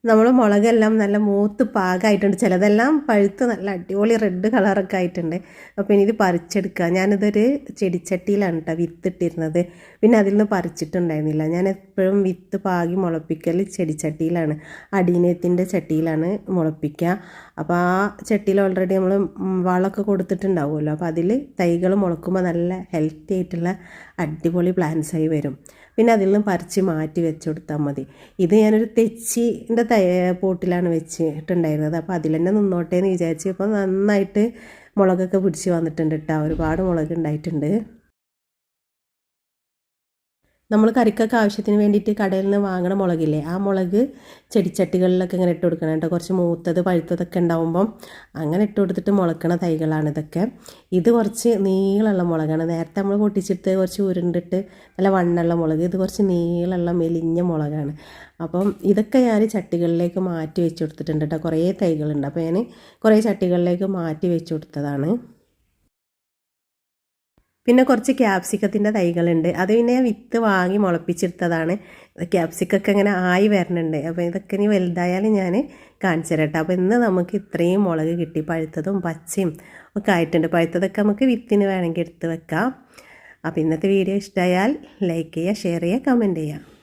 നമ്മൾ മുളകെല്ലാം നല്ല മൂത്ത് പാകമായിട്ടുണ്ട്, ചിലതെല്ലാം പഴുത്ത് നല്ല അടിപൊളി റെഡ് കളറൊക്കെ ആയിട്ടുണ്ട്. അപ്പോൾ ഇനി ഇത് പറിച്ചെടുക്കുക. ഞാനിതൊരു ചെടിച്ചട്ടിയിലാണ് കേട്ടോ വിത്തിട്ടിരുന്നത്, പിന്നെ അതിൽ നിന്ന് പറിച്ചിട്ടുണ്ടായിരുന്നില്ല. ഞാൻ എപ്പോഴും വിത്ത് പാകി മുളപ്പിക്കൽ ചെടിച്ചട്ടിയിലാണ്, അടീനത്തിൻ്റെ ചട്ടിയിലാണ് മുളപ്പിക്കുക. അപ്പോൾ ആ ചട്ടിയിൽ ഓൾറെഡി നമ്മൾ വളമൊക്കെ കൊടുത്തിട്ടുണ്ടാവുമല്ലോ, അപ്പോൾ അതിൽ തൈകൾ മുളക്കുമ്പോൾ നല്ല ഹെൽത്തി ആയിട്ടുള്ള അടിപൊളി പ്ലാന്റ്സായി വരും. പിന്നെ അതിൽ നിന്ന് പറിച്ച് മാറ്റി വെച്ച് കൊടുത്താൽ മതി. ഇത് ഞാനൊരു തെച്ചിൻ്റെ പോട്ടിലാണ് വെച്ചിട്ടുണ്ടായിരുന്നത്, അപ്പോൾ അതിൽ തന്നെ നിന്നോട്ടെ എന്ന് വിചാരിച്ച് ഇപ്പോൾ നന്നായിട്ട് മുളകൊക്കെ പിടിച്ച് വന്നിട്ടുണ്ട് കേട്ടോ. ഒരുപാട് മുളക് ഉണ്ടായിട്ടുണ്ട്. നമ്മൾ കറിക്കൊക്കെ ആവശ്യത്തിന് വേണ്ടിയിട്ട് കടയിൽ നിന്ന് വാങ്ങണ മുളകില്ലേ, ആ മുളക് ചെടിച്ചട്ടികളിലൊക്കെ ഇങ്ങനെ ഇട്ട് കൊടുക്കണം കേട്ടോ. കുറച്ച് മൂത്തത് പഴുത്തതൊക്കെ ഉണ്ടാവുമ്പം അങ്ങനെ ഇട്ട് കൊടുത്തിട്ട് മുളക്കണ തൈകളാണ് ഇതൊക്കെ. ഇത് കുറച്ച് നീളമുള്ള മുളകാണ്. നേരത്തെ നമ്മൾ പൊട്ടിച്ചിട്ട് കുറച്ച് ഉരുണ്ടിട്ട് നല്ല വണ്ണുള്ള മുളക്, ഇത് കുറച്ച് നീളമുള്ള മെലിഞ്ഞ മുളകാണ്. അപ്പം ഇതൊക്കെ ഞാൻ ചട്ടികളിലേക്ക് മാറ്റി വെച്ച് കൊടുത്തിട്ടുണ്ട് കേട്ടോ. കുറേ തൈകളുണ്ട്, അപ്പോൾ ഞാൻ കുറേ ചട്ടികളിലേക്ക് മാറ്റി വെച്ച് കൊടുത്തതാണ്. പിന്നെ കുറച്ച് ക്യാപ്സിക്കത്തിൻ്റെ തൈകളുണ്ട്, അത് പിന്നെ വിത്ത് വാങ്ങി മുളപ്പിച്ചെടുത്തതാണ്. ക്യാപ്സിക്കൊക്കെ ഇങ്ങനെ ആയി വരണുണ്ട്, അപ്പോൾ ഇതൊക്കെ ഇനി വലുതായാലും ഞാൻ കാണിച്ചു തരാം കേട്ടോ. അപ്പോൾ ഇന്ന് നമുക്ക് ഇത്രയും മുളക് കിട്ടി, പഴുത്തതും പച്ചയും ഒക്കെ ആയിട്ടുണ്ട്. പഴുത്തതൊക്കെ നമുക്ക് വിത്തിന് വേണമെങ്കിൽ എടുത്ത് വെക്കാം. അപ്പോൾ ഇന്നത്തെ വീഡിയോ ഇഷ്ടമായാൽ ലൈക്ക് ചെയ്യുക, ഷെയർ ചെയ്യുക, കമൻറ്റ് ചെയ്യുക.